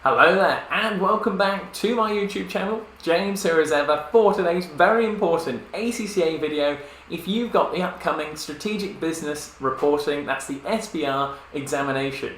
Hello there and welcome back to my YouTube channel. James here as ever for today's very important ACCA video. If you've got the upcoming Strategic Business Reporting, that's the SBR examination.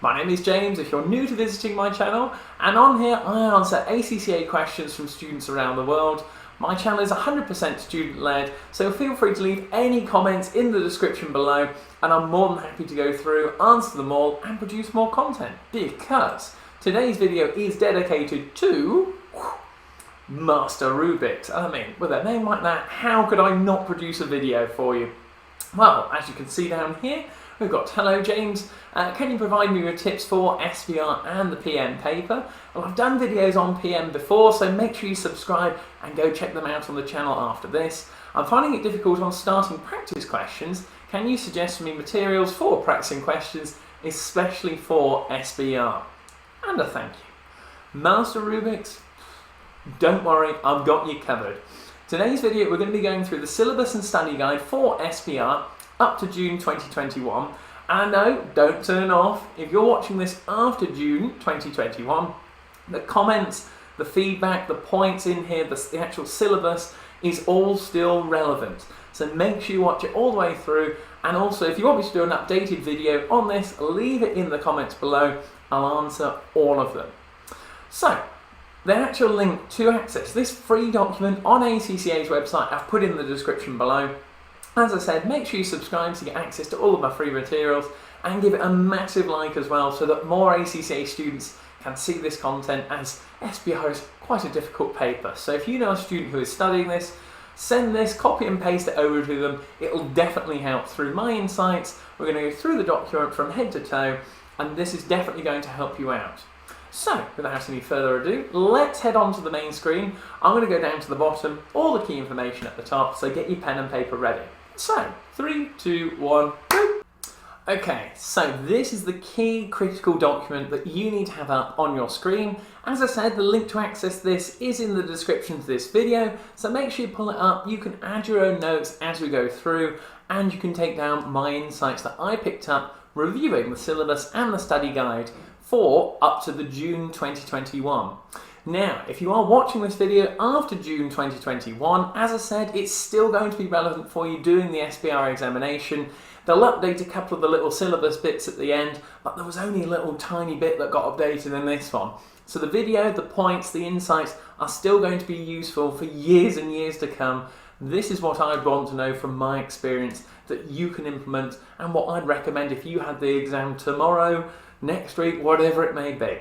My name is James if you're new to visiting my channel, and on here I answer ACCA questions from students around the world. My channel is 100% student-led, so feel free to leave any comments in the description below and I'm more than happy to go through, answer them all and produce more content, because today's video is dedicated to Master Rubik's. I mean, with a name like that, how could I not produce a video for you? Well, as you can see down here, we've got, hello James, can you provide me with tips for SBR and the PM paper? Well, I've done videos on PM before, so make sure you subscribe and go check them out on the channel after this. I'm finding it difficult on starting practice questions. Can you suggest me materials for practicing questions, especially for SBR? And a thank you. Master Rubik's, don't worry, I've got you covered. Today's video we're going to be going through the syllabus and study guide for SBR up to June 2021. And no, don't turn off. If you're watching this after June 2021, the comments, the feedback, the points in here, the actual syllabus is all still relevant. So make sure you watch it all the way through. And also, if you want me to do an updated video on this, leave it in the comments below. I'll answer all of them. So, the actual link to access this free document on ACCA's website I've put in the description below. As I said, make sure you subscribe to get access to all of my free materials and give it a massive like as well so that more ACCA students can see this content, as SBR is quite a difficult paper. So if you know a student who is studying this, send this, copy and paste it over to them. It'll definitely help. Through my insights, we're going to go through the document from head to toe, and this is definitely going to help you out. So, without any further ado, let's head on to the main screen. I'm going to go down to the bottom, all the key information at the top, so get your pen and paper ready. So, 3, 2, 1, go! Okay, so this is the key critical document that you need to have up on your screen. As I said, the link to access this is in the description to this video, so make sure you pull it up. You can add your own notes as we go through, and you can take down my insights that I picked up reviewing the syllabus and the study guide for up to the June 2021. Now, if you are watching this video after June 2021, as I said, it's still going to be relevant for you doing the SBR examination. They'll update a couple of the little syllabus bits at the end, but there was only a little tiny bit that got updated in this one. So the video, the points, the insights are still going to be useful for years and years to come. This is what I'd want to know from my experience that you can implement, and what I'd recommend if you had the exam tomorrow, next week, whatever it may be.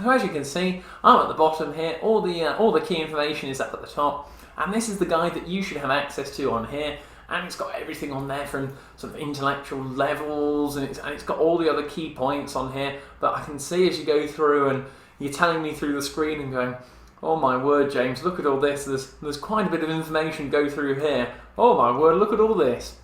So as you can see, I'm at the bottom here, all the key information is up at the top, and this is the guide that you should have access to on here, and it's got everything on there from sort of intellectual levels, and it's got all the other key points on here. But I can see as you go through and you're telling me through the screen and going, oh my word James, look at all this, there's quite a bit of information go through here. Oh my word, look at all this.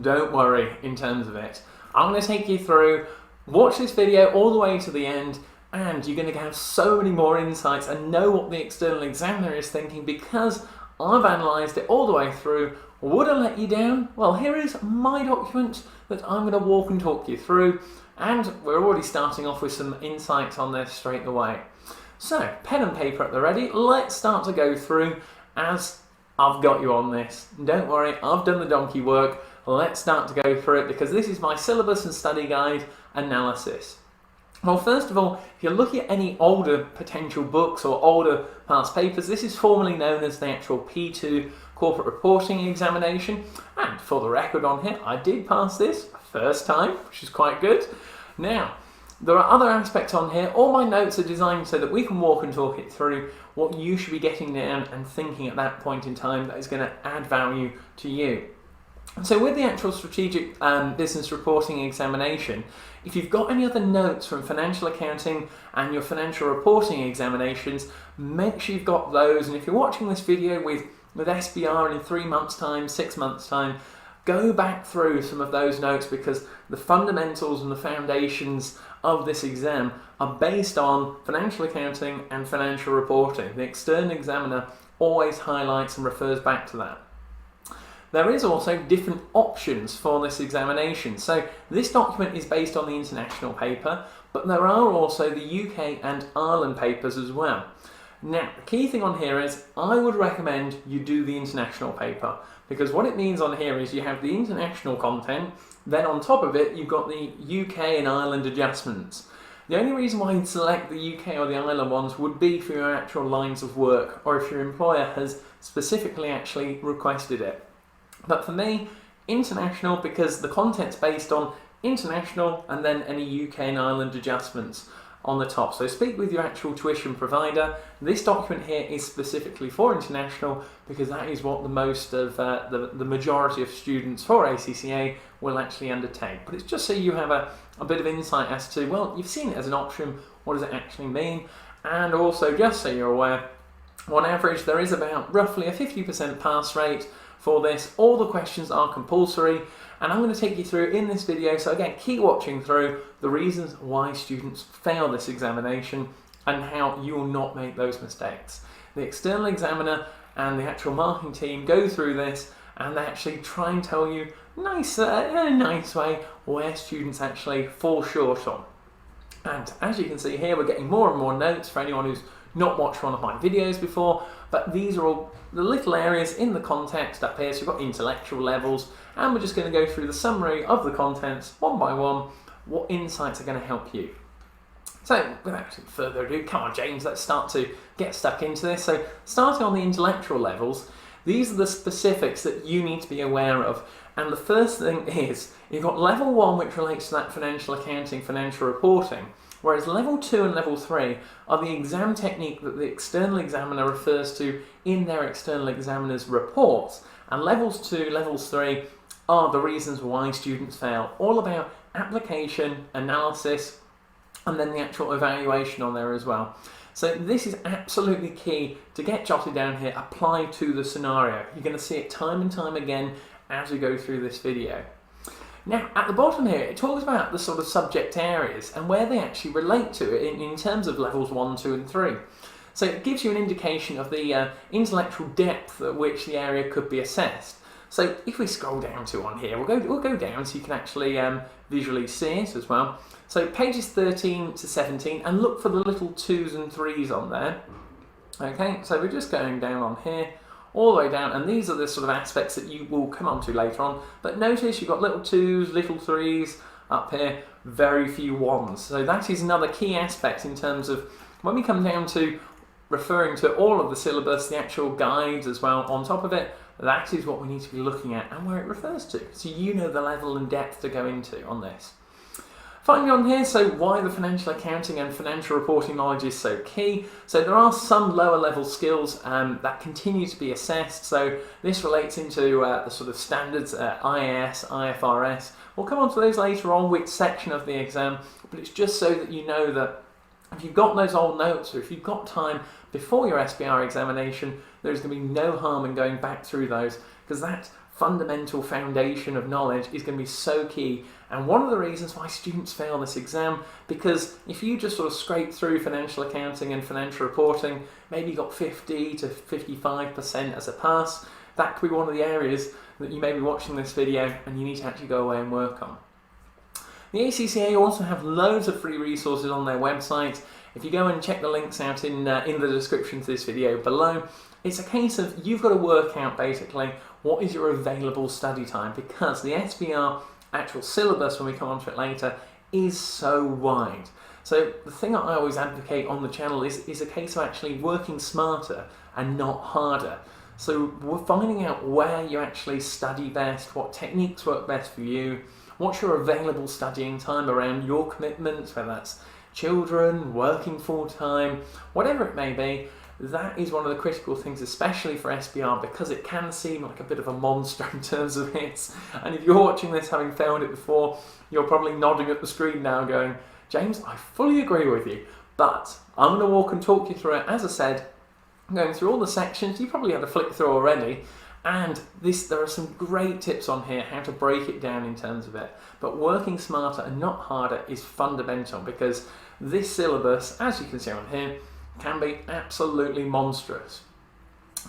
Don't worry in terms of it. I'm going to take you through, watch this video all the way to the end, and you're going to have so many more insights and know what the external examiner is thinking, because I've analysed it all the way through. Would I let you down? Well, here is my document that I'm going to walk and talk you through, and we're already starting off with some insights on this straight away. So, pen and paper at the ready, let's start to go through, as I've got you on this. Don't worry, I've done the donkey work. Let's start to go through it, because this is my syllabus and study guide analysis. Well, first of all, if you're looking at any older potential books or older past papers, this is formerly known as the actual P2 corporate reporting examination. And for the record on here, I did pass this first time, which is quite good. Now, there are other aspects on here. All my notes are designed so that we can walk and talk it through what you should be getting down and thinking at that point in time that is going to add value to you. So with the actual strategic business reporting examination, if you've got any other notes from financial accounting and your financial reporting examinations, make sure you've got those. And if you're watching this video with SBR in 3 months' time, 6 months' time, go back through some of those notes, because the fundamentals and the foundations of this exam are based on financial accounting and financial reporting. The external examiner always highlights and refers back to that. There is also different options for this examination. So this document is based on the international paper, but there are also the UK and Ireland papers as well. Now, the key thing on here is I would recommend you do the international paper, because what it means on here is you have the international content, then on top of it you've got the UK and Ireland adjustments. The only reason why you'd select the UK or the Ireland ones would be for your actual lines of work, or if your employer has specifically actually requested it. But for me, international, because the content's based on international and then any UK and Ireland adjustments on the top. So speak with your actual tuition provider. This document here is specifically for international because that is what the most of the majority of students for ACCA will actually undertake. But it's just so you have a bit of insight as to, well, you've seen it as an option, what does it actually mean? And also, just so you're aware, on average there is about roughly a 50% pass rate for this. All the questions are compulsory, and I'm going to take you through in this video, so again, keep watching through the reasons why students fail this examination and how you will not make those mistakes. The external examiner and the actual marking team go through this and they actually try and tell you in a nice way where students actually fall short on. And as you can see here, we're getting more and more notes for anyone who's not watched one of my videos before, but these are all the little areas in the context up here. So we've got intellectual levels, and we're just going to go through the summary of the contents one by one, what insights are going to help you. So without further ado, come on James, let's start to get stuck into this. So starting on the intellectual levels, these are the specifics that you need to be aware of. And the first thing is, you've got level 1, which relates to that financial accounting, financial reporting, whereas level 2 and level 3 are the exam technique that the external examiner refers to in their external examiner's reports. And levels 2, levels 3 are the reasons why students fail, all about application, analysis, and then the actual evaluation on there as well. So this is absolutely key to get jotted down here, apply to the scenario. You're going to see it time and time again as we go through this video. Now, at the bottom here, it talks about the sort of subject areas and where they actually relate to it in terms of levels 1, 2 and 3. So it gives you an indication of the intellectual depth at which the area could be assessed. So if we scroll down to on here, we'll go down so you can actually visually see it as well. So pages 13 to 17, and look for the little 2s and 3s on there. Okay, so we're just going down on here, all the way down, and these are the sort of aspects that you will come on to later on. But notice you've got little 2s, little 3s up here, very few 1s. So that is another key aspect in terms of when we come down to referring to all of the syllabus, the actual guides as well on top of it. That is what we need to be looking at and where it refers to, so you know the level and depth to go into on this. Finally on here, so why the financial accounting and financial reporting knowledge is so key. So there are some lower level skills that continue to be assessed. So this relates into the sort of standards, IAS, IFRS. We'll come on to those later on, which section of the exam, but it's just so that you know that if you've got those old notes, or if you've got time before your SBR examination, there's going to be no harm in going back through those, because that fundamental foundation of knowledge is going to be so key. And one of the reasons why students fail this exam, because if you just sort of scrape through financial accounting and financial reporting, maybe you got 50 to 55% as a pass, that could be one of the areas that you may be watching this video and you need to actually go away and work on. The ACCA also have loads of free resources on their website. If you go and check the links out in the description to this video below, it's a case of you've got to work out basically what is your available study time, because the SBR actual syllabus, when we come on to it later, is so wide. So the thing that I always advocate on the channel is a case of actually working smarter and not harder. So we're finding out where you actually study best, what techniques work best for you, what's your available studying time around your commitments, whether that's children, working full-time, whatever it may be. That is one of the critical things, especially for SBR, because it can seem like a bit of a monster in terms of hits. And if you're watching this having failed it before, you're probably nodding at the screen now going, James, I fully agree with you. But I'm going to walk and talk you through it. As I said, I'm going through all the sections. You probably had a flick through already. And there are some great tips on here, how to break it down in terms of it. But working smarter and not harder is fundamental, because this syllabus, as you can see on here, can be absolutely monstrous.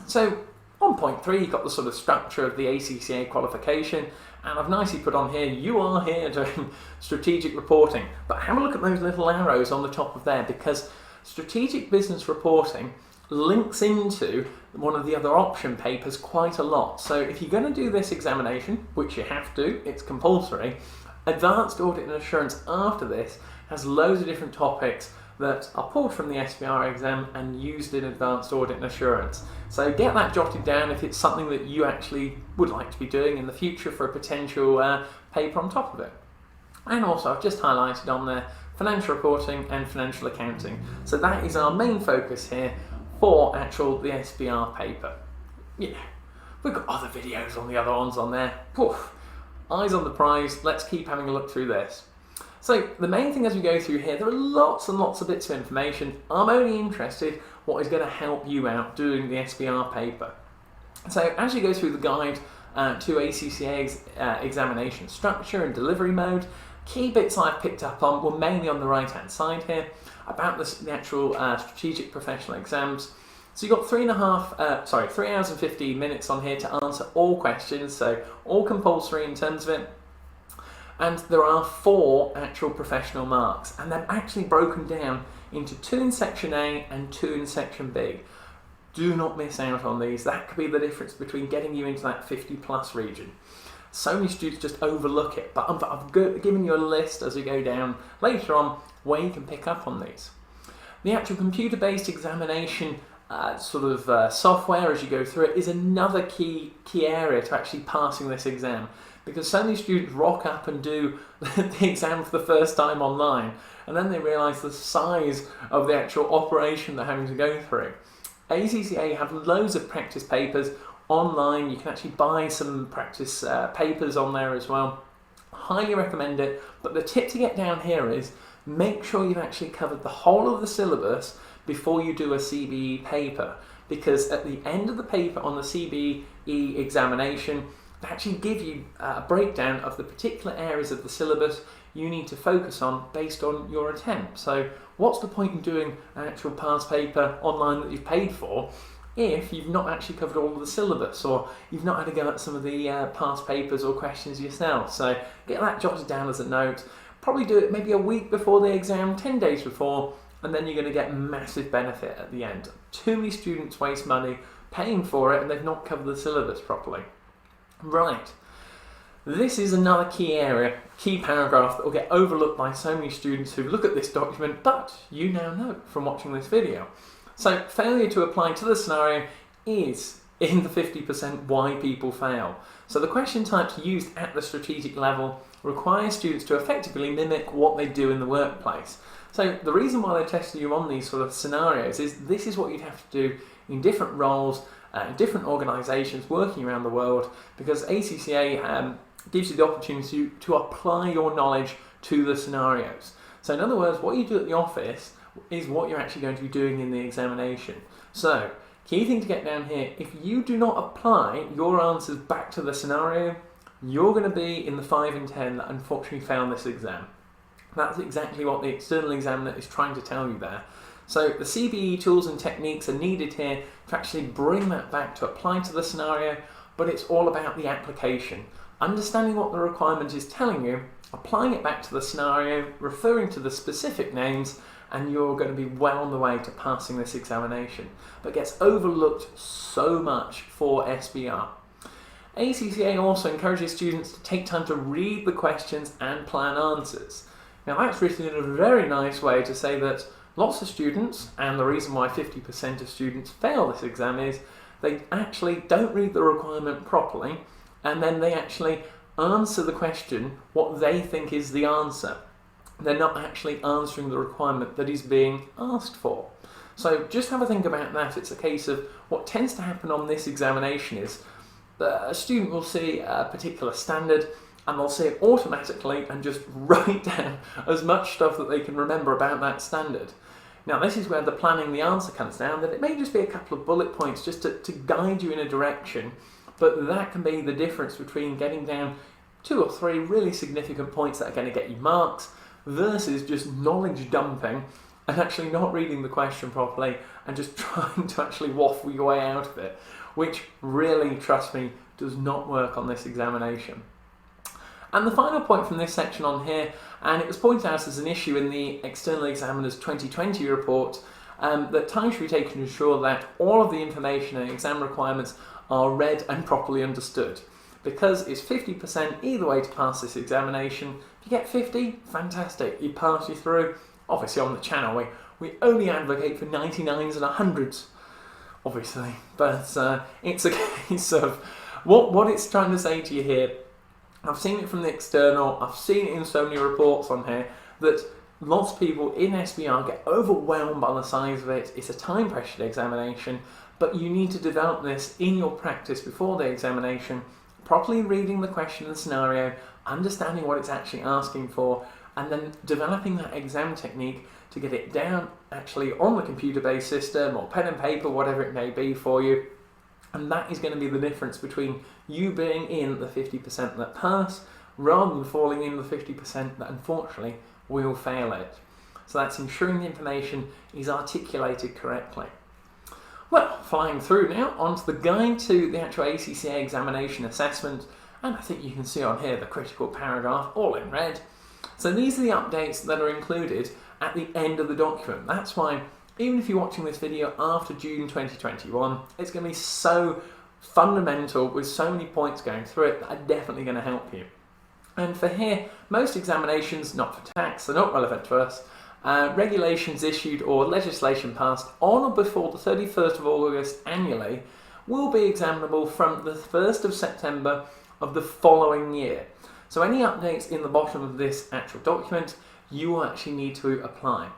So On point 3, you've got the sort of structure of the ACCA qualification, and I've nicely put on here, you are here doing strategic reporting. But have a look at those little arrows on the top of there, because strategic business reporting links into one of the other option papers quite a lot. So if you're going to do this examination, which you have to, it's compulsory, Advanced Audit and Assurance after this has loads of different topics that are pulled from the SBR exam and used in Advanced Audit and Assurance. So get that jotted down if it's something that you actually would like to be doing in the future for a potential paper on top of it. And also I've just highlighted on there financial reporting and financial accounting. So that is our main focus here for the SBR paper. Yeah, we've got other videos on the other ones on there. Poof, eyes on the prize, let's keep having a look through this. So the main thing as we go through here, there are lots and lots of bits of information. I'm only interested what is going to help you out doing the SBR paper. So as you go through the guide to ACCA's examination structure and delivery mode, key bits I've picked up on were mainly on the right hand side here about the actual strategic professional exams. So you've got 3 hours and 15 minutes on here to answer all questions, so all compulsory in terms of it. And there are 4 actual professional marks, and they're actually broken down into 2 in section A and 2 in section B. Do not miss out on these. That could be the difference between getting you into that 50+ region. So many students just overlook it, but I've given you a list as we go down later on where you can pick up on these. The actual computer-based examination software as you go through it is another key area to actually passing this exam, because so many students rock up and do the exam for the first time online and then they realise the size of the actual operation they're having to go through. ACCA have loads of practice papers online. You can actually buy some practice papers on there as well. Highly recommend it, but the tip to get down here is make sure you've actually covered the whole of the syllabus before you do a CBE paper, because at the end of the paper on the CBE examination, they actually give you a breakdown of the particular areas of the syllabus you need to focus on based on your attempt. So what's the point in doing an actual past paper online that you've paid for if you've not actually covered all of the syllabus, or you've not had to go at some of the past papers or questions yourself? So get that jotted down as a note. Probably do it maybe a week before the exam, 10 days before, and then you're going to get massive benefit at the end. Too many students waste money paying for it and they've not covered the syllabus properly. Right, this is another key area, key paragraph that will get overlooked by so many students who look at this document, but you now know from watching this video. So failure to apply to the scenario is in the 50% why people fail. So the question types used at the strategic level require students to effectively mimic what they do in the workplace. So the reason why they're testing you on these sort of scenarios is this is what you'd have to do in different roles, in different organisations working around the world, because ACCA gives you the opportunity to apply your knowledge to the scenarios. So in other words, what you do at the office is what you're actually going to be doing in the examination. So key thing to get down here, if you do not apply your answers back to the scenario, you're going to be in the 5 in 10 that unfortunately failed this exam. That's exactly what the external examiner is trying to tell you there. So the CBE tools and techniques are needed here to actually bring that back to apply to the scenario, but it's all about the application. Understanding what the requirement is telling you, applying it back to the scenario, referring to the specific names, and you're going to be well on the way to passing this examination. But gets overlooked so much for SBR. ACCA also encourages students to take time to read the questions and plan answers. Now that's written in a very nice way to say that lots of students, and the reason why 50% of students fail this exam is they actually don't read the requirement properly, and then they actually answer the question what they think is the answer. They're not actually answering the requirement that is being asked for. So just have a think about that. It's a case of what tends to happen on this examination is a student will see a particular standard and they'll see it automatically and just write down as much stuff that they can remember about that standard. Now this is where the planning the answer comes down, that it may just be a couple of bullet points just to guide you in a direction, but that can be the difference between getting down 2 or 3 really significant points that are going to get you marks versus just knowledge dumping and actually not reading the question properly and just trying to actually waffle your way out of it, which really, trust me, does not work on this examination. And the final point from this section on here, and it was pointed out as an issue in the External Examiner's 2020 report, that time should be taken to ensure that all of the information and exam requirements are read and properly understood. Because it's 50% either way to pass this examination. If you get 50, fantastic, you pass you through. Obviously on the channel we only advocate for 99s and 100s, obviously, but it's a case of what it's trying to say to you here. I've seen it from the external, I've seen it in so many reports on here, that lots of people in SBR get overwhelmed by the size of it. It's a time-pressured examination, but you need to develop this in your practice before the examination, properly reading the question and scenario, understanding what it's actually asking for, and then developing that exam technique to get it down actually on the computer-based system or pen and paper, whatever it may be for you. And that is going to be the difference between you being in the 50% that pass rather than falling in the 50% that unfortunately will fail it. So that's ensuring the information is articulated correctly. Well, flying through now onto the guide to the actual ACCA examination assessment, and I think you can see on here the critical paragraph all in red. So these are the updates that are included at the end of the document. That's why even if you're watching this video after June 2021, it's going to be so fundamental with so many points going through it that are definitely going to help you. And for here, most examinations, not for tax, they're not relevant to us, regulations issued or legislation passed on or before the 31st of August annually will be examinable from the 1st of September of the following year. So any updates in the bottom of this actual document, you will actually need to apply.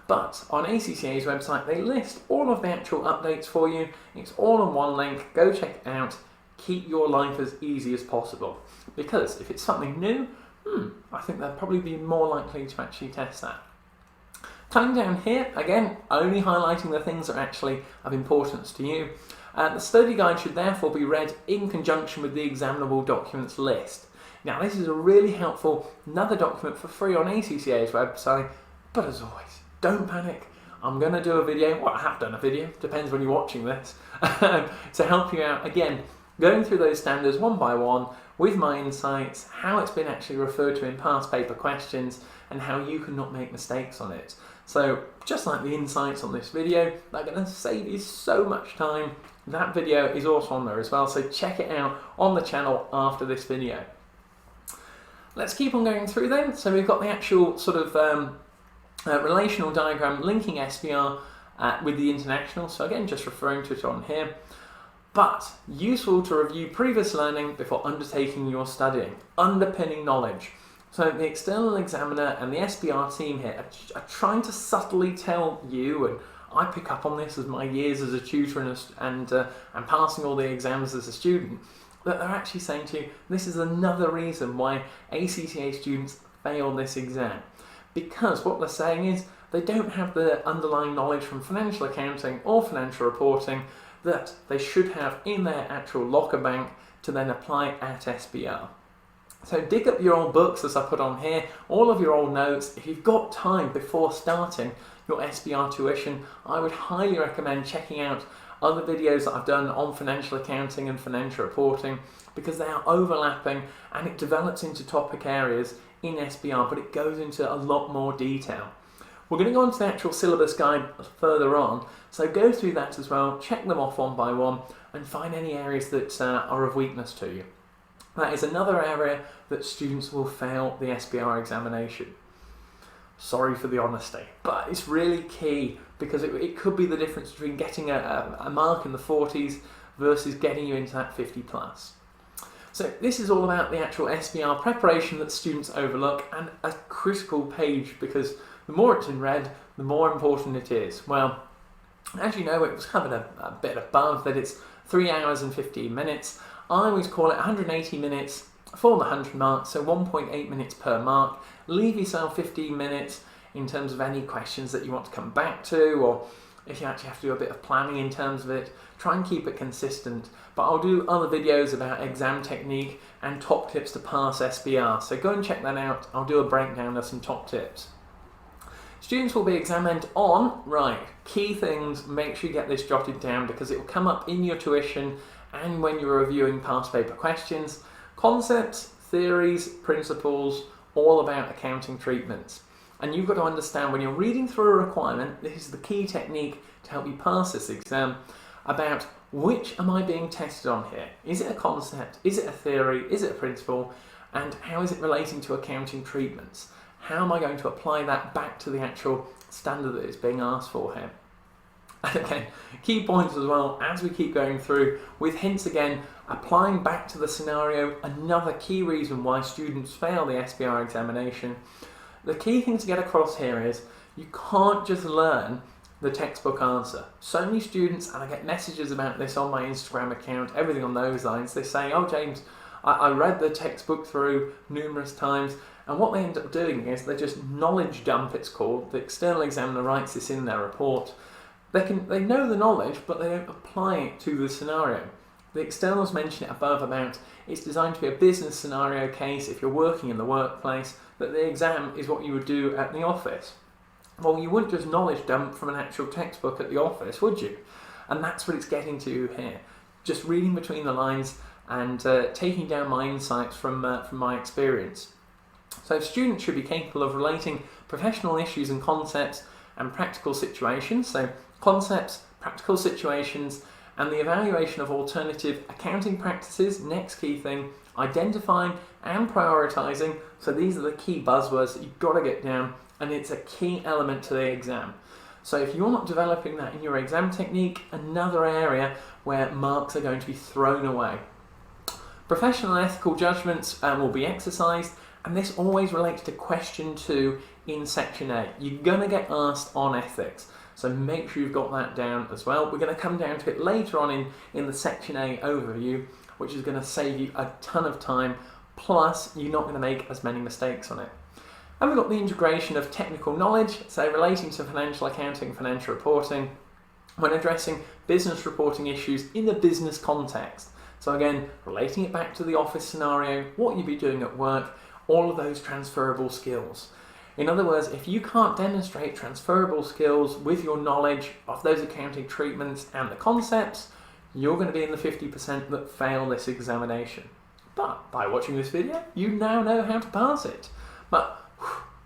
But on ACCA's website, they list all of the actual updates for you. It's all on one link. Go check it out. Keep your life as easy as possible. Because if it's something new, I think they'll probably be more likely to actually test that. Coming down here, again, only highlighting the things that are actually of importance to you. The study guide should therefore be read in conjunction with the examinable documents list. Now, this is a really helpful, another document for free on ACCA's website, but as always, don't panic. I'm going to do a video, well, I have done a video, depends when you're watching this, to help you out, again, going through those standards one by one, with my insights, how it's been actually referred to in past paper questions, and how you can not make mistakes on it. So, just like the insights on this video, they're going to save you so much time. That video is also on there as well, so check it out on the channel after this video. Let's keep on going through then. So we've got the actual sort of relational diagram linking SBR with the international. So again, just referring to it on here. But useful to review previous learning before undertaking your studying. Underpinning knowledge. So the external examiner and the SBR team here are trying to subtly tell you, and I pick up on this as my years as a tutor and passing all the exams as a student, that they're actually saying to you, this is another reason why ACCA students fail this exam. Because what they're saying is they don't have the underlying knowledge from financial accounting or financial reporting that they should have in their actual locker bank to then apply at SBR. So dig up your old books, as I put on here, all of your old notes. If you've got time before starting your SBR tuition, I would highly recommend checking out other videos that I've done on financial accounting and financial reporting, because they are overlapping and it develops into topic areas in SBR, but it goes into a lot more detail. We're going to go on to the actual syllabus guide further on, so go through that as well, check them off one by one and find any areas that are of weakness to you. That is another area that students will fail the SBR examination. Sorry for the honesty, but it's really key, because it could be the difference between getting a mark in the 40s versus getting you into that 50 plus. So this is all about the actual SBR preparation that students overlook, and a critical page, because the more it's in red, the more important it is. Well, as you know, it was covered a bit above that it's 3 hours and 15 minutes. I always call it 180 minutes for the 100 marks, so 1.8 minutes per mark. Leave yourself 15 minutes in terms of any questions that you want to come back to, or if you actually have to do a bit of planning in terms of it. Try and keep it consistent. But I'll do other videos about exam technique and top tips to pass SBR, so go and check that out. I'll do a breakdown of some top tips. Students will be examined on, right, key things, make sure you get this jotted down because it will come up in your tuition and when you're reviewing past paper questions. Concepts, theories, principles, all about accounting treatments. And you've got to understand when you're reading through a requirement, this is the key technique to help you pass this exam, about which am I being tested on here? Is it a concept? Is it a theory? Is it a principle? And how is it relating to accounting treatments? How am I going to apply that back to the actual standard that is being asked for here? And again, key points as well, as we keep going through, with hints again, applying back to the scenario, another key reason why students fail the SBR examination. The key thing to get across here is, you can't just learn the textbook answer. So many students, and I get messages about this on my Instagram account, everything on those lines, they say, oh James, I read the textbook through numerous times, and what they end up doing is they just knowledge dump, it's called. The external examiner writes this in their report. They know the knowledge, but they don't apply it to the scenario. The externals mention it above about it's designed to be a business scenario case if you're working in the workplace, that the exam is what you would do at the office. Well, you wouldn't just knowledge dump from an actual textbook at the office, would you? And that's what it's getting to here. Just reading between the lines and taking down my insights from my experience. So students should be capable of relating professional issues and concepts and practical situations. So concepts, practical situations, and the evaluation of alternative accounting practices. Next key thing, identifying and prioritising. So these are the key buzzwords that you've got to get down, and it's a key element to the exam. So if you're not developing that in your exam technique, another area where marks are going to be thrown away. Professional and ethical judgments will be exercised, and this always relates to question 2 in section A. You're going to get asked on ethics, so make sure you've got that down as well. We're going to come down to it later on in the section A overview, which is going to save you a ton of time, plus you're not going to make as many mistakes on it. And we've got the integration of technical knowledge, so relating to financial accounting, financial reporting, when addressing business reporting issues in the business context. So again, relating it back to the office scenario, what you'd be doing at work, all of those transferable skills. In other words, if you can't demonstrate transferable skills with your knowledge of those accounting treatments and the concepts, you're going to be in the 50% that fail this examination. But by watching this video, you now know how to pass it. But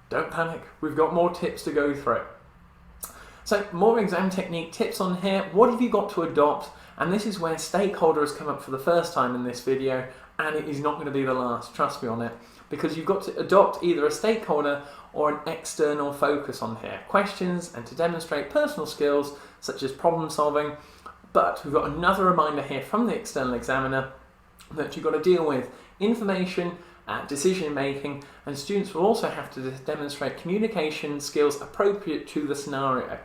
don't panic, we've got more tips to go through. So more exam technique tips on here. What have you got to adopt? And this is where stakeholder has come up for the first time in this video, and it is not going to be the last, trust me on it, because you've got to adopt either a stakeholder or an external focus on here. Questions and to demonstrate personal skills such as problem solving. But we've got another reminder here from the external examiner that you've got to deal with information, decision making, and students will also have to demonstrate communication skills appropriate to the scenario.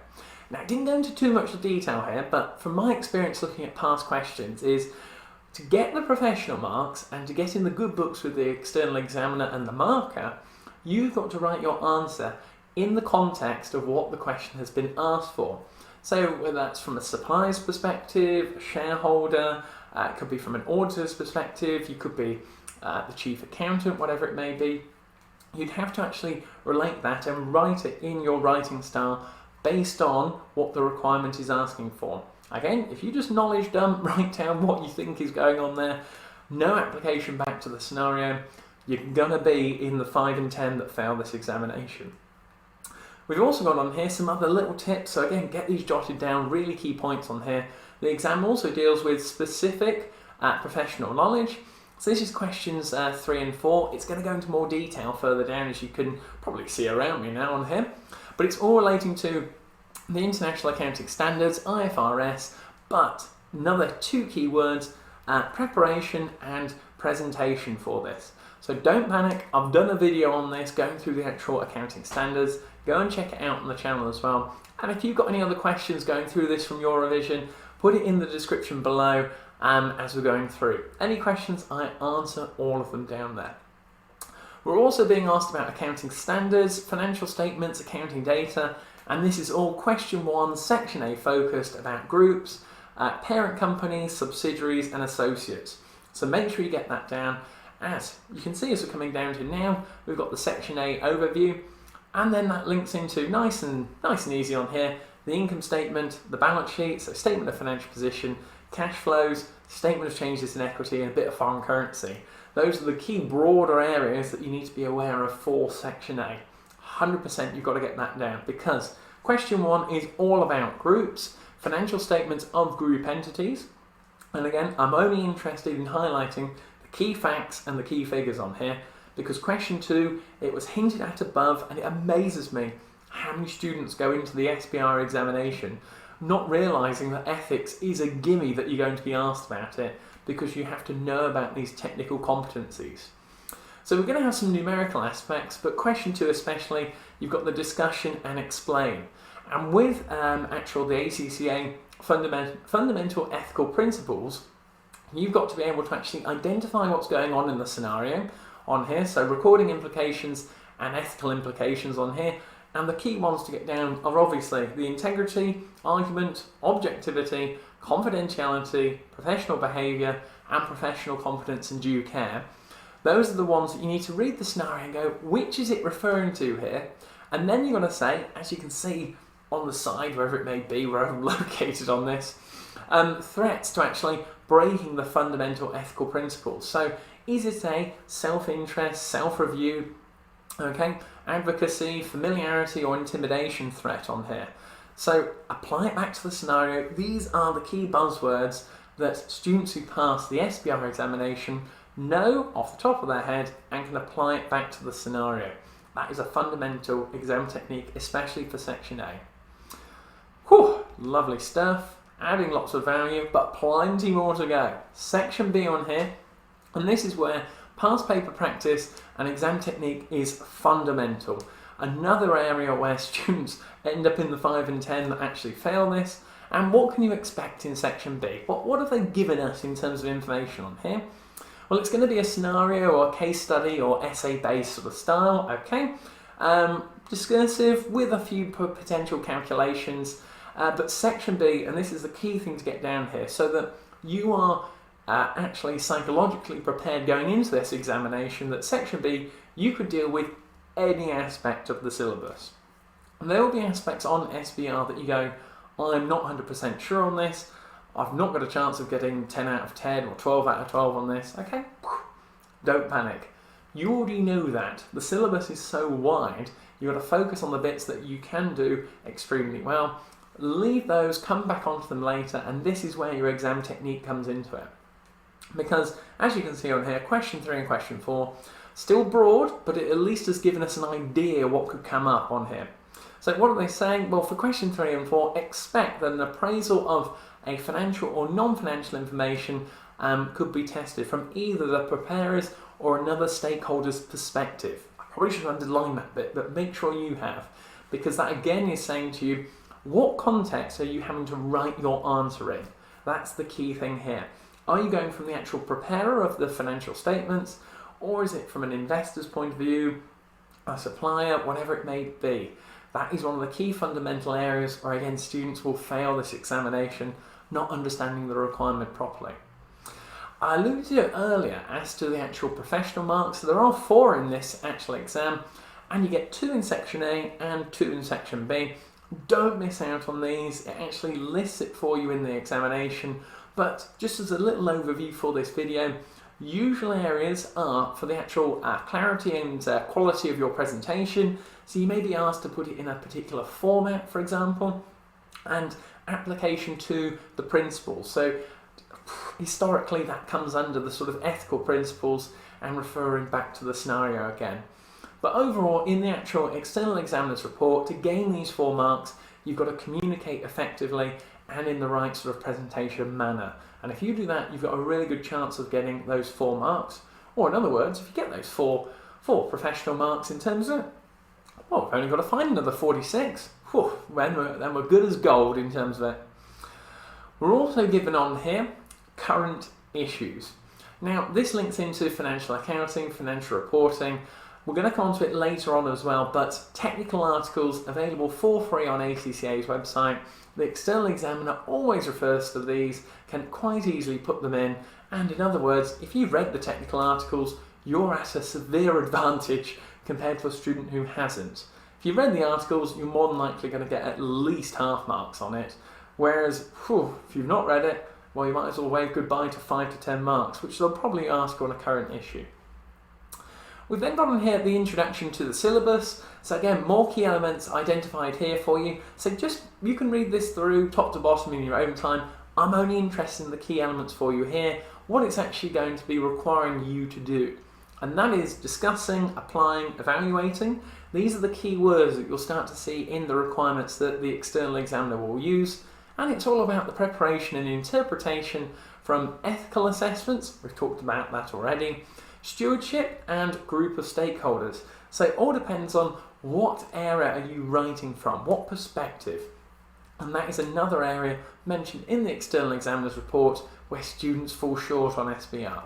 Now, I didn't go into too much detail here, but from my experience looking at past questions is to get the professional marks and to get in the good books with the external examiner and the marker, you've got to write your answer in the context of what the question has been asked for. So whether that's from a supplier's perspective, a shareholder, it could be from an auditor's perspective, you could be the chief accountant, whatever it may be, you'd have to actually relate that and write it in your writing style based on what the requirement is asking for. Again, if you just knowledge dump, write down what you think is going on there, no application back to the scenario, you're going to be in the 5 in 10 that fail this examination. We've also got on here some other little tips, so again, get these jotted down, really key points on here. The exam also deals with specific professional knowledge. So this is questions 3 and 4. It's going to go into more detail further down, as you can probably see around me now on here. But it's all relating to the International Accounting Standards, IFRS, but another 2 key words, preparation and presentation for this. So don't panic, I've done a video on this going through the actual accounting standards. Go and check it out on the channel as well. And if you've got any other questions going through this from your revision, put it in the description below as we're going through. Any questions, I answer all of them down there. We're also being asked about accounting standards, financial statements, accounting data, and this is all question 1, section A focused about groups, parent companies, subsidiaries and associates. So make sure you get that down. As you can see, as we're coming down to now, we've got the section A overview. And then that links into nice and easy on here, the income statement, the balance sheet, so statement of financial position, cash flows, statement of changes in equity, and a bit of foreign currency. Those are the key broader areas that you need to be aware of for Section A. 100% you've got to get that down, because question 1 is all about groups, financial statements of group entities. And again, I'm only interested in highlighting the key facts and the key figures on here, because question 2, it was hinted at above, and it amazes me how many students go into the SBR examination not realising that ethics is a gimme that you're going to be asked about it, because you have to know about these technical competencies. So we're going to have some numerical aspects, but question 2 especially, you've got the discussion and explain. And with the ACCA fundamental ethical principles, you've got to be able to actually identify what's going on in the scenario on here, so recording implications and ethical implications on here. And the key ones to get down are obviously the integrity, argument, objectivity, confidentiality, professional behaviour, and professional competence and due care. Those are the ones that you need to read the scenario and go, which is it referring to here? And then you're going to say, as you can see on the side, wherever it may be, wherever I'm located on this, threats to actually breaking the fundamental ethical principles. So is it a self-interest, self-review, okay, advocacy, familiarity, or intimidation threat on here? So apply it back to the scenario. These are the key buzzwords that students who pass the SBR examination know off the top of their head and can apply it back to the scenario. That is a fundamental exam technique, especially for Section A. Whew, lovely stuff, adding lots of value, but plenty more to go. Section B on here, and this is where past paper practice and exam technique is fundamental. Another area where students end up in the 5 and 10 that actually fail this. And what can you expect in Section B? What have they given us in terms of information on here? Well, it's going to be a scenario or a case study or essay-based sort of style, okay? Discursive with a few potential calculations, but Section B, and this is the key thing to get down here, so that you are actually psychologically prepared going into this examination, that Section B, you could deal with any aspect of the syllabus. And there will be aspects on SBR that you go, I'm not 100% sure on this, I've not got a chance of getting 10 out of 10 or 12 out of 12 on this. Okay, don't panic. You already know that. The syllabus is so wide, you've got to focus on the bits that you can do extremely well. Leave those, come back onto them later, and this is where your exam technique comes into it. Because, as you can see on here, question 3 and question 4, still broad, but it at least has given us an idea what could come up on here. So what are they saying? Well, for question 3 and 4, expect that an appraisal of a financial or non-financial information could be tested from either the preparer's or another stakeholder's perspective. I probably should underline that bit, but make sure you have, because that again is saying to you, what context are you having to write your answer in? That's the key thing here. Are you going from the actual preparer of the financial statements, or is it from an investor's point of view, a supplier, whatever it may be? That is one of the key fundamental areas where, again, students will fail this examination, not understanding the requirement properly. I alluded to it earlier as to the actual professional marks. So there are 4 in this actual exam, and you get 2 in Section A and 2 in Section B. Don't miss out on these. It actually lists it for you in the examination. But just as a little overview for this video, usual areas are for the actual clarity and quality of your presentation. So you may be asked to put it in a particular format, for example, and application to the principles. So historically that comes under the sort of ethical principles and referring back to the scenario again. But overall, in the actual external examiner's report, to gain these 4 marks, you've got to communicate effectively and in the right sort of presentation manner. And if you do that, you've got a really good chance of getting those 4 marks. Or in other words, if you get those four professional marks in terms of, well, we've only got to find another 46. Whew, then we're good as gold in terms of it. We're also given on here current issues. Now, this links into financial accounting, financial reporting. We're going to come on to it later on as well, but technical articles available for free on ACCA's website. The external examiner always refers to these, can quite easily put them in, and in other words, if you've read the technical articles, you're at a severe advantage compared to a student who hasn't. If you've read the articles, you're more than likely going to get at least half marks on it. Whereas, if you've not read it, well, you might as well wave goodbye to 5 to 10 marks, which they'll probably ask on a current issue. We've then got on here the introduction to the syllabus. So again, more key elements identified here for you. So you can read this through top to bottom in your own time. I'm only interested in the key elements for you here, what it's actually going to be requiring you to do. And that is discussing, applying, evaluating. These are the key words that you'll start to see in the requirements that the external examiner will use. And it's all about the preparation and interpretation from ethical assessments, we've talked about that already, stewardship and group of stakeholders. So it all depends on what area are you writing from, what perspective. And that is another area mentioned in the external examiner's report where students fall short on SBR.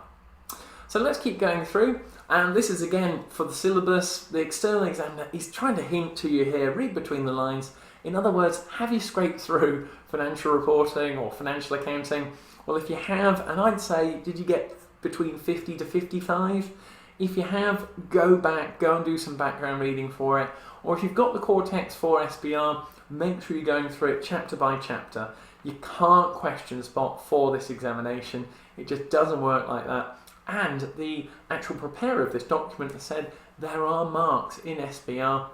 So let's keep going through, and this is again for the syllabus. The external examiner is trying to hint to you here, read between the lines. In other words, have you scraped through financial reporting or financial accounting? Well, if you have, and I'd say, did you get between 50 to 55? If you have, go back, go and do some background reading for it. Or if you've got the core text for SBR, make sure you're going through it chapter by chapter. You can't question spot for this examination. It just doesn't work like that. And the actual preparer of this document has said there are marks in SBR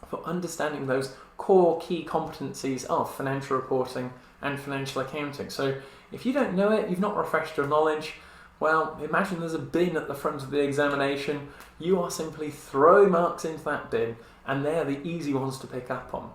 for understanding those core key competencies of financial reporting and financial accounting. So if you don't know it, you've not refreshed your knowledge, well, imagine there's a bin at the front of the examination. You are simply throwing marks into that bin, and they're the easy ones to pick up on.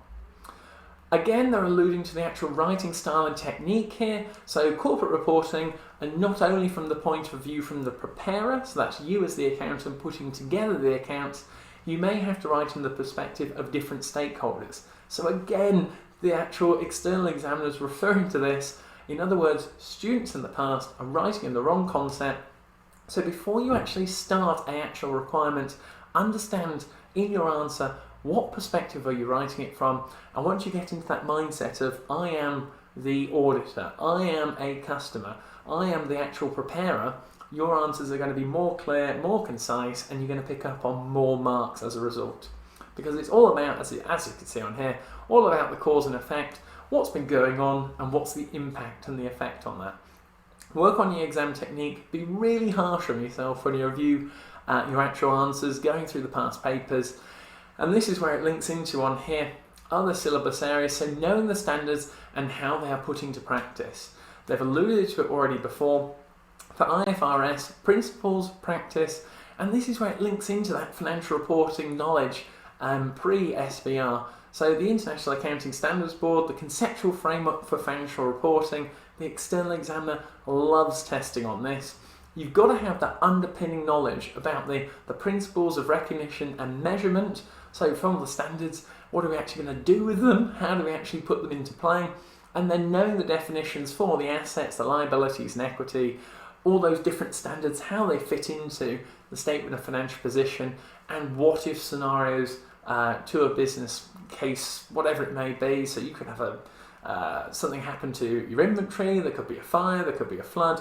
Again, they're alluding to the actual writing style and technique here. So corporate reporting, and not only from the point of view from the preparer, so that's you as the accountant putting together the accounts, you may have to write from the perspective of different stakeholders. So again, the actual external examiner is referring to this. In other words, students in the past are writing in the wrong concept. So before you actually start an actual requirement, understand in your answer what perspective are you writing it from, and once you get into that mindset of I am the auditor, I am a customer, I am the actual preparer, your answers are going to be more clear, more concise, and you're going to pick up on more marks as a result. Because it's all about, as you can see on here, all about the cause and effect, what's been going on, and what's the impact and the effect on that. Work on your exam technique, be really harsh on yourself when you review your actual answers, going through the past papers. And this is where it links into on here other syllabus areas, so knowing the standards and how they are put into practice. They've alluded to it already before. For IFRS, principles, practice, and this is where it links into that financial reporting knowledge pre-SBR. So the International Accounting Standards Board, the conceptual framework for financial reporting, the external examiner loves testing on this. You've got to have that underpinning knowledge about the principles of recognition and measurement. So from the standards, what are we actually going to do with them? How do we actually put them into play? And then knowing the definitions for the assets, the liabilities and equity, all those different standards, how they fit into the statement of financial position, and what if scenarios to a business case, whatever it may be. So you could have something happen to your inventory, there could be a fire, there could be a flood.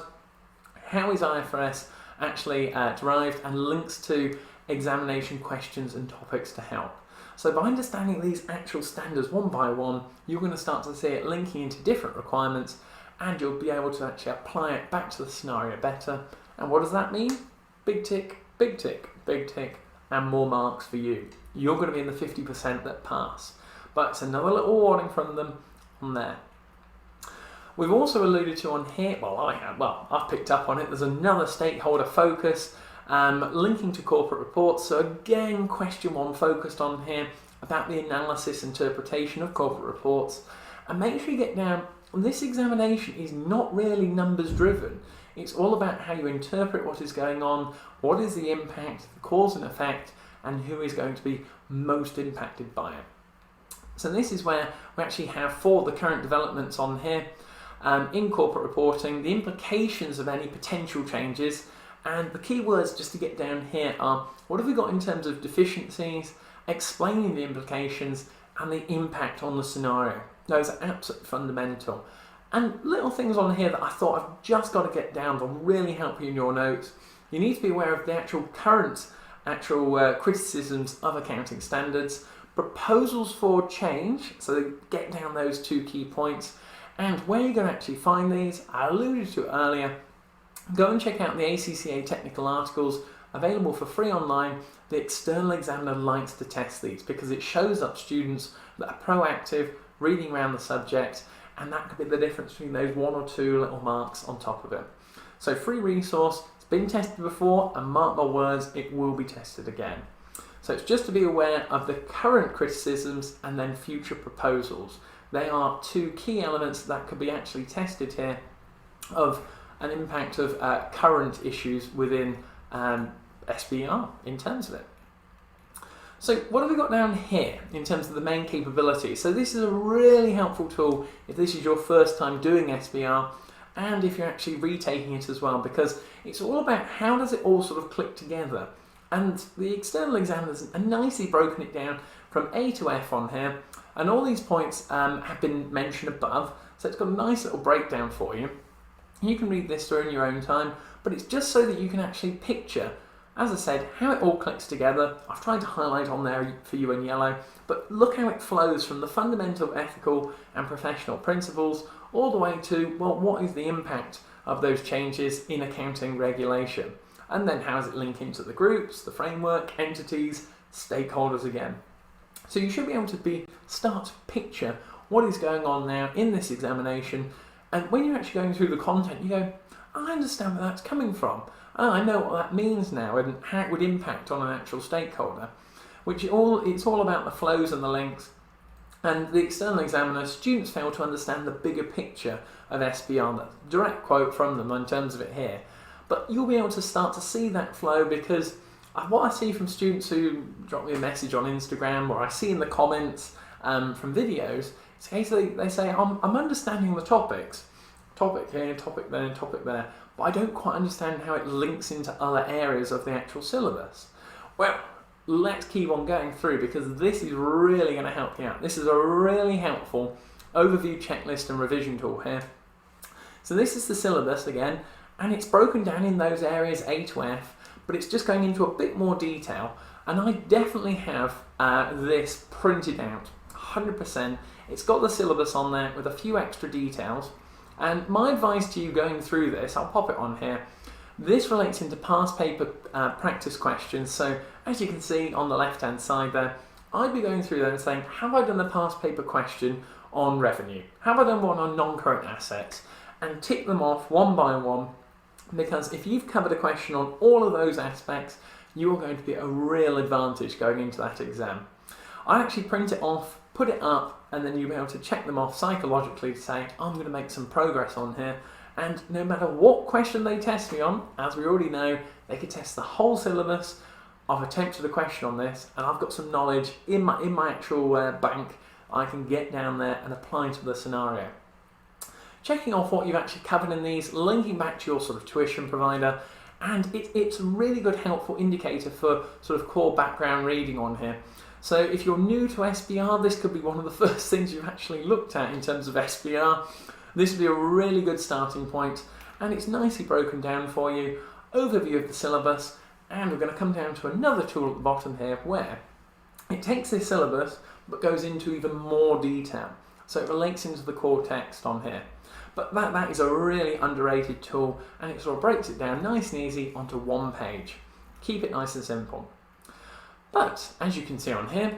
How is IFRS actually derived, and links to examination questions and topics to help. So by understanding these actual standards one by one, you're going to start to see it linking into different requirements, and you'll be able to actually apply it back to the scenario better. And what does that mean? Big tick, big tick, big tick, and more marks for you. You're going to be in the 50% that pass. But it's another little warning from them on there. We've also alluded to on here, I've picked up on it, there's another stakeholder focus linking to corporate reports. So again, question one focused on here about the analysis, interpretation of corporate reports. And make sure you get down, this examination is not really numbers driven. It's all about how you interpret what is going on, what is the impact, the cause and effect, and who is going to be most impacted by it. So this is where we actually have for the current developments on here. In corporate reporting, the implications of any potential changes, and the key words just to get down here are what have we got in terms of deficiencies, explaining the implications, and the impact on the scenario. Those are absolutely fundamental. And little things on here that I thought I've just got to get down to really help you in your notes. You need to be aware of the actual current criticisms of accounting standards, proposals for change, so get down those 2 key points, and where you're going to actually find these, I alluded to earlier. Go and check out the ACCA technical articles available for free online. The external examiner likes to test these because it shows up students that are proactive, reading around the subject, and that could be the difference between those 1 or 2 little marks on top of it. So free resource, it's been tested before, and mark my words, it will be tested again. So it's just to be aware of the current criticisms and then future proposals. They are 2 key elements that could be actually tested here of an impact of current issues within SBR in terms of it. So what have we got down here in terms of the main capabilities? So this is a really helpful tool if this is your first time doing SBR, and if you're actually retaking it as well, because it's all about how does it all sort of click together. And the external examiners have nicely broken it down from A to F on here, and all these points have been mentioned above, so it's got a nice little breakdown for you. You can read this through in your own time, but it's just so that you can actually picture, as I said, how it all clicks together. I've tried to highlight on there for you in yellow, but look how it flows from the fundamental ethical and professional principles all the way to, well, what is the impact of those changes in accounting regulation? And then how does it link into the groups, the framework, entities, stakeholders again? So you should be able to start to picture what is going on now in this examination. And when you're actually going through the content, you go, I understand where that's coming from. I know what that means now and how it would impact on an actual stakeholder. It's all about the flows and the links. And the external examiner, students fail to understand the bigger picture of SBR. That's a direct quote from them in terms of it here. But you'll be able to start to see that flow, because what I see from students who drop me a message on Instagram, or I see in the comments from videos, it's a case they say, I'm understanding the topics. Topic here, topic there, topic there. But I don't quite understand how it links into other areas of the actual syllabus. Well, let's keep on going through, because this is really going to help you out. This is a really helpful overview, checklist and revision tool here. So this is the syllabus again, and it's broken down in those areas A to F, but it's just going into a bit more detail. And I definitely have this printed out, 100%. It's got the syllabus on there with a few extra details. And my advice to you going through this, I'll pop it on here, this relates into past paper practice questions. So as you can see on the left hand side there, I'd be going through there and saying, have I done the past paper question on revenue? Have I done one on non-current assets? And tick them off one by one, because if you've covered a question on all of those aspects, you are going to be at a real advantage going into that exam. I actually print it off, put it up, and then you'll be able to check them off psychologically to say, I'm going to make some progress on here. And no matter what question they test me on, as we already know, they could test the whole syllabus. I've attempted a question on this, and I've got some knowledge in my actual bank I can get down there and apply to the scenario. Checking off what you've actually covered in these, linking back to your sort of tuition provider, and it's a really good helpful indicator for sort of core background reading on here. So if you're new to SBR, this could be one of the first things you've actually looked at in terms of SBR. This would be a really good starting point, and it's nicely broken down for you. Overview of the syllabus, and we're going to come down to another tool at the bottom here where it takes this syllabus but goes into even more detail. So it relates into the core text on here. But that is a really underrated tool, and it sort of breaks it down nice and easy onto one page. Keep it nice and simple. But as you can see on here,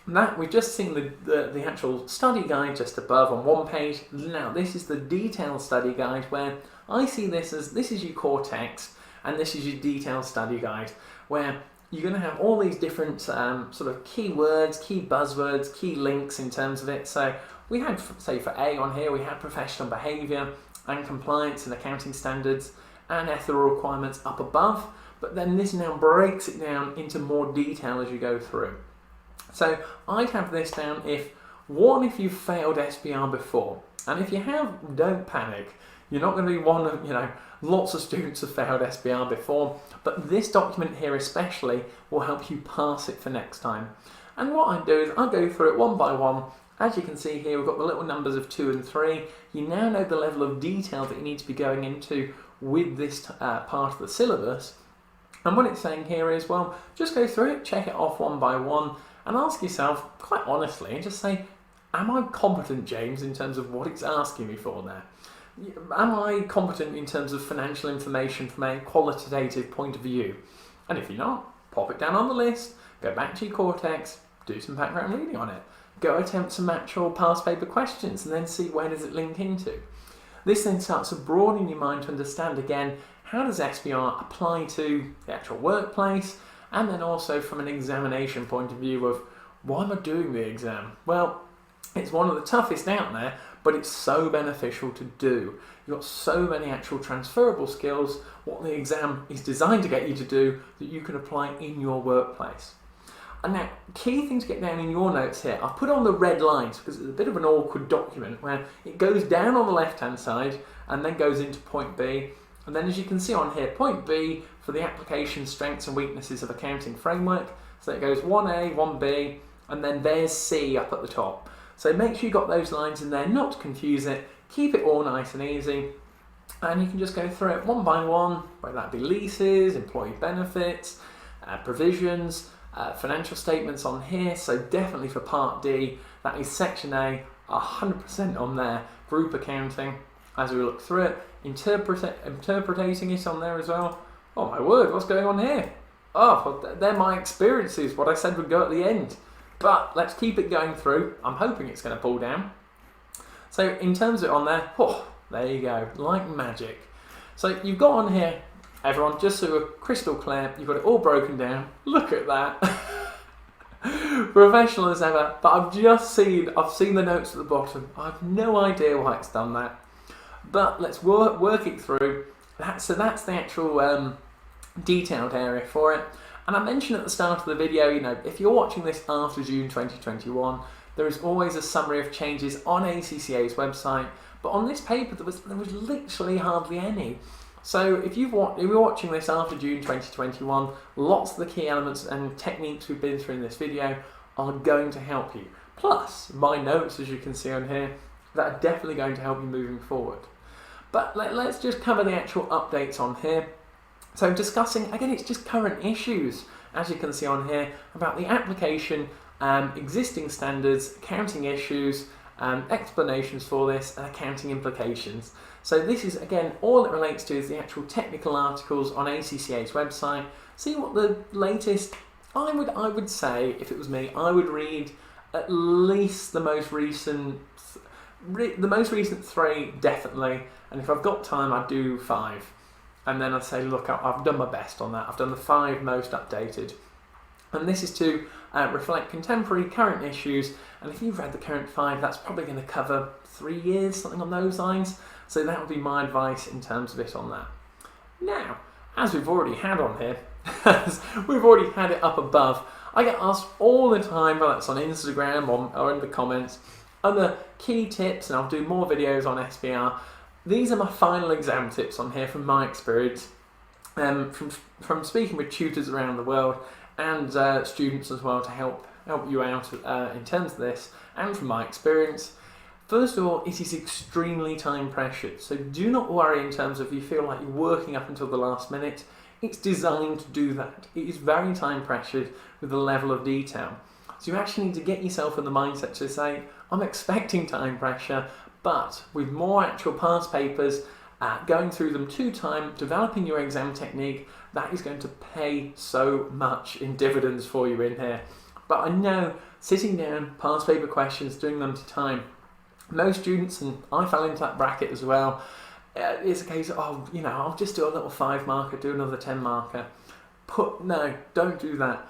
that we've just seen the actual study guide just above on one page. Now this is the detailed study guide, where I see this as this is your core text and this is your detailed study guide, where you're going to have all these different sort of keywords, key buzzwords, key links in terms of it. So we had, say for A on here, we had professional behaviour and compliance and accounting standards and ethical requirements up above, but then this now breaks it down into more detail as you go through. So I'd have this down if you've failed SBR before, and if you have, don't panic. You're not going to be one of, lots of students have failed SBR before, but this document here especially will help you pass it for next time. And what I do is I go through it one by one. As you can see here, we've got the little numbers of 2 and 3. You now know the level of detail that you need to be going into with this part of the syllabus. And what it's saying here is, well, just go through it, check it off one by one, and ask yourself quite honestly and just say, am I competent, James, in terms of what it's asking me for there? Am I competent in terms of financial information from a qualitative point of view? And if you're not, pop it down on the list, go back to your cortex, do some background reading on it, go attempt some actual past paper questions and then see where does it link into. This then starts to broaden your mind to understand again, how does SBR apply to the actual workplace, and then also from an examination point of view of, why am I doing the exam? Well, it's one of the toughest out there, but it's so beneficial to do. You've got so many actual transferable skills, what the exam is designed to get you to do, that you can apply in your workplace. And now, key thing to get down in your notes here, I've put on the red lines because it's a bit of an awkward document where it goes down on the left-hand side and then goes into point B. And then as you can see on here, point B for the application strengths and weaknesses of accounting framework. So it goes 1A, 1B, and then there's C up at the top. So make sure you got those lines in there, not to confuse it. Keep it all nice and easy. And you can just go through it one by one, whether that be leases, employee benefits, provisions, financial statements on here. So definitely for part D, that is section A, 100% on there. Group accounting, as we look through it. Interpreting it on there as well. Oh my word, what's going on here? Oh, well, they're my experiences, what I said would go at the end. But let's keep it going through. I'm hoping it's going to pull down. So in terms of it on there, oh, there you go, like magic. So you've got on here, everyone, just so we're crystal clear, you've got it all broken down. Look at that. Professional as ever, but I've seen the notes at the bottom. I have no idea why it's done that. But let's work it through. So that's the actual detailed area for it. And I mentioned at the start of the video, if you're watching this after June 2021, there is always a summary of changes on ACCA's website. But on this paper, there was literally hardly any. So if you're watching this after June 2021, lots of the key elements and techniques we've been through in this video are going to help you. Plus, my notes, as you can see on here, that are definitely going to help you moving forward. But let's just cover the actual updates on here. So discussing, again, it's just current issues, as you can see on here, about the application, existing standards, accounting issues, explanations for this, and accounting implications. So this is, again, all it relates to is the actual technical articles on ACCA's website. See what the latest, I would say, if it was me, I would read at least the most recent 3, definitely, and if I've got time, I'd do 5. And then I'd say, look, I've done my best on that. I've done the 5 most updated. And this is to reflect contemporary current issues. And if you've read the current 5, that's probably going to cover 3 years, something on those lines. So that would be my advice in terms of it on that. Now, as we've already had on here, as we've already had it up above, I get asked all the time, whether it's on Instagram or in the comments, other key tips, and I'll do more videos on SBR. These are my final exam tips on here from my experience, from speaking with tutors around the world and students as well to help you out in terms of this, and from my experience. First of all, it is extremely time pressured, so do not worry in terms of you feel like you're working up until the last minute. It's designed to do that. It is very time pressured with the level of detail. So you actually need to get yourself in the mindset to say, I'm expecting time pressure, but with more actual past papers, going through them 2 times, developing your exam technique, that is going to pay so much in dividends for you in here. But I know sitting down, past paper questions, doing them to time, most students, and I fell into that bracket as well, it's a case of, I'll just do a little 5 marker, do another 10 marker. No, don't do that.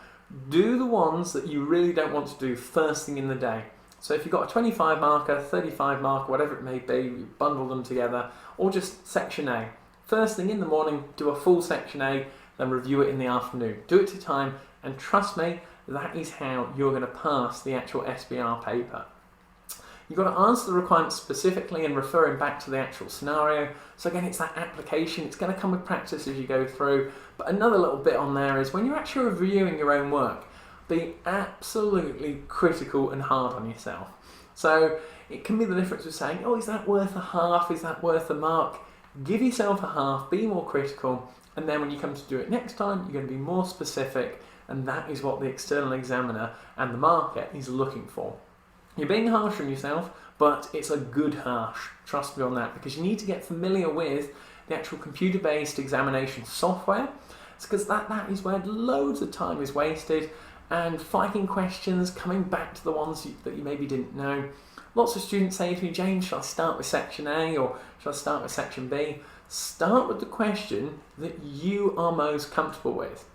Do the ones that you really don't want to do first thing in the day. So if you've got a 25 marker, 35 marker, whatever it may be, you bundle them together, or just section A. First thing in the morning, do a full section A, then review it in the afternoon. Do it to time, and trust me, that is how you're going to pass the actual SBR paper. You've got to answer the requirements specifically and referring back to the actual scenario. So again, it's that application. It's going to come with practice as you go through. But another little bit on there is when you're actually reviewing your own work, be absolutely critical and hard on yourself. So it can be the difference of saying, oh, is that worth a half? Is that worth a mark? Give yourself a half, be more critical, and then when you come to do it next time, you're going to be more specific and that is what the external examiner and the marker is looking for. You're being harsh on yourself, but it's a good harsh, trust me on that, because you need to get familiar with the actual computer-based examination software. It's because that is where loads of time is wasted, and flagging questions, coming back to the ones that you maybe didn't know. Lots of students say to me, James, should I start with section A or should I start with section B? Start with the question that you are most comfortable with.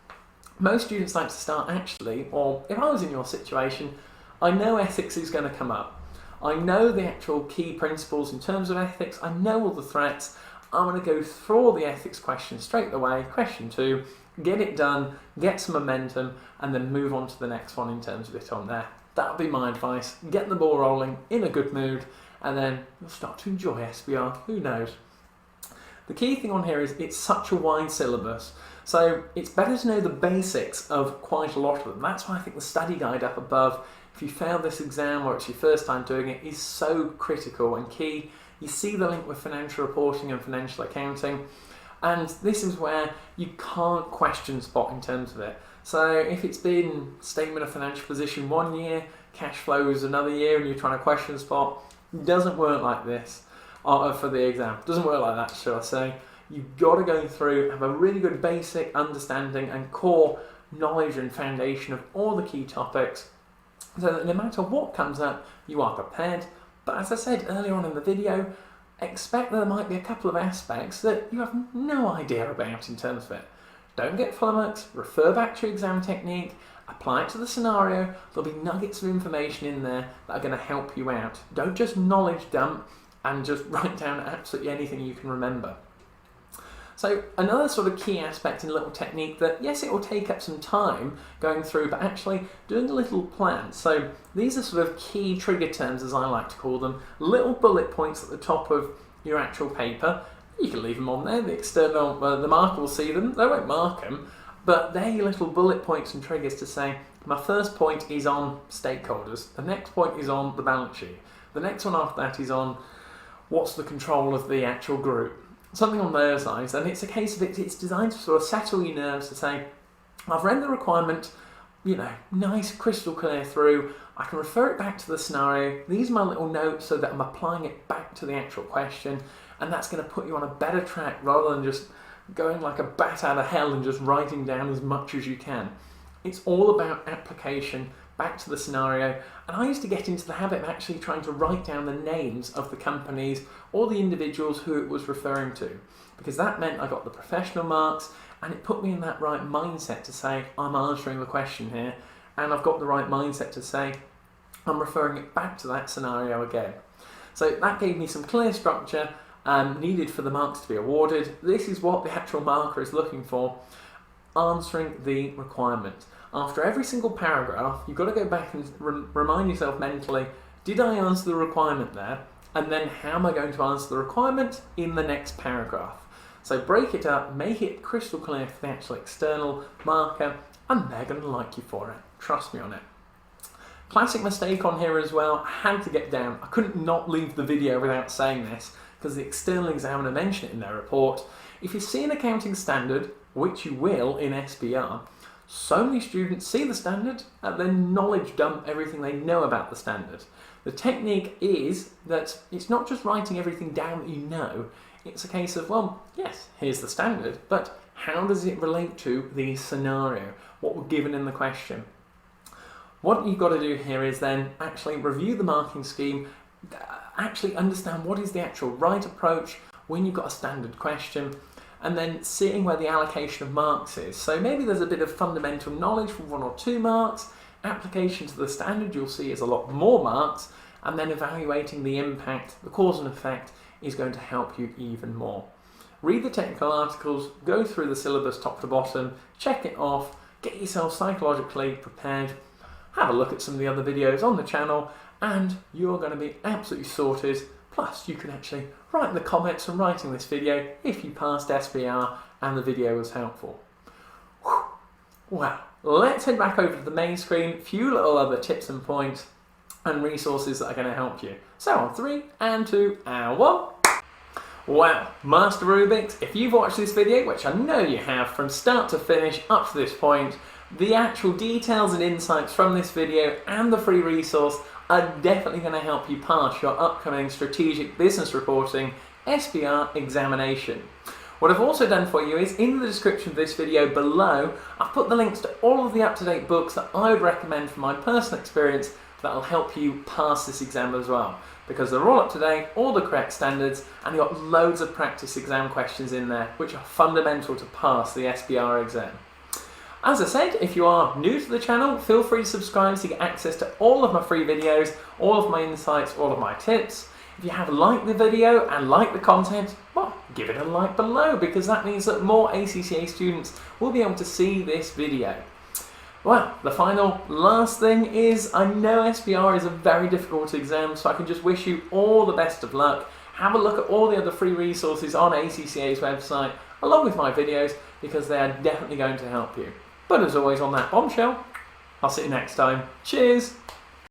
Most students like to start actually, or if I was in your situation, I know ethics is going to come up. I know the actual key principles in terms of ethics. I know all the threats. I'm going to go through all the ethics questions straight away. Question 2, get it done, get some momentum, and then move on to the next one in terms of it on there. That would be my advice. Get the ball rolling in a good mood, and then you'll start to enjoy SBR. Who knows? The key thing on here is it's such a wide syllabus. So it's better to know the basics of quite a lot of them. That's why I think the study guide up above, if you fail this exam or it's your first time doing it, is so critical and key. You see the link with financial reporting and financial accounting, and this is where you can't question spot in terms of it. So if it's been statement of financial position 1 year, cash flows another year, and you're trying to question spot, it doesn't work like this for the exam. It doesn't work like that, shall I say. You've got to go through, have a really good basic understanding and core knowledge and foundation of all the key topics, so that no matter what comes up, you are prepared. But as I said earlier on in the video, expect there might be a couple of aspects that you have no idea about in terms of it. Don't get flummoxed, refer back to your exam technique, apply it to the scenario. There'll be nuggets of information in there that are going to help you out. Don't just knowledge dump and just write down absolutely anything you can remember. So another sort of key aspect in a little technique that, yes, it will take up some time going through, but actually doing a little plan. So these are sort of key trigger terms, as I like to call them, little bullet points at the top of your actual paper. You can leave them on there. The external, the marker will see them. They won't mark them, but they're your little bullet points and triggers to say, my first point is on stakeholders. The next point is on the balance sheet. The next one after that is on what's the control of the actual group. Something on those lines, and it's a case of it's designed to sort of settle your nerves to say, I've read the requirement, you know, nice, crystal clear through, I can refer it back to the scenario, these are my little notes so that I'm applying it back to the actual question, and that's going to put you on a better track rather than just going like a bat out of hell and just writing down as much as you can. It's all about application back to the scenario, and I used to get into the habit of actually trying to write down the names of the companies or the individuals who it was referring to, because that meant I got the professional marks, and it put me in that right mindset to say, I'm answering the question here, and I've got the right mindset to say, I'm referring it back to that scenario again. So that gave me some clear structure needed for the marks to be awarded. This is what the actual marker is looking for, answering the requirement. After every single paragraph, you've got to go back and remind yourself mentally, did I answer the requirement there? And then how am I going to answer the requirement in the next paragraph? So break it up, make it crystal clear for the actual external marker, and they're going to like you for it. Trust me on it. Classic mistake on here as well, I had to get down. I couldn't not leave the video without saying this, because the external examiner mentioned it in their report. If you see an accounting standard, which you will in SBR, so many students see the standard and then knowledge dump everything they know about the standard. The technique is that it's not just writing everything down that you know, it's a case of, well, yes, here's the standard, but how does it relate to the scenario, what we're given in the question? What you've got to do here is then actually review the marking scheme, actually understand what is the actual right approach when you've got a standard question, and then seeing where the allocation of marks is. So maybe there's a bit of fundamental knowledge for 1 or 2 marks, application to the standard you'll see is a lot more marks, and then evaluating the impact, the cause and effect, is going to help you even more. Read the technical articles, go through the syllabus top to bottom, check it off, get yourself psychologically prepared, have a look at some of the other videos on the channel, and you're going to be absolutely sorted. Plus, you can actually write in the comments from writing this video if you passed SBR and the video was helpful. Whew. Well, let's head back over to the main screen, a few little other tips and points and resources that are going to help you. So on 3 and 2 and 1. Well, Master Rubik's, if you've watched this video, which I know you have from start to finish up to this point, The actual details and insights from this video and the free resource are definitely going to help you pass your upcoming Strategic Business Reporting SBR examination. What I've also done for you is in the description of this video below, I've put the links to all of the up-to-date books that I would recommend from my personal experience that will help you pass this exam as well, because they're all up to date, all the correct standards, and you've got loads of practice exam questions in there which are fundamental to pass the SBR exam. As I said, if you are new to the channel, feel free to subscribe to get access to all of my free videos, all of my insights, all of my tips. If you have liked the video and liked the content, well, give it a like below, because that means that more ACCA students will be able to see this video. Well, the last thing is, I know SBR is a very difficult exam, so I can just wish you all the best of luck. Have a look at all the other free resources on ACCA's website, along with my videos, because they are definitely going to help you. But as always, on that bombshell, I'll see you next time. Cheers!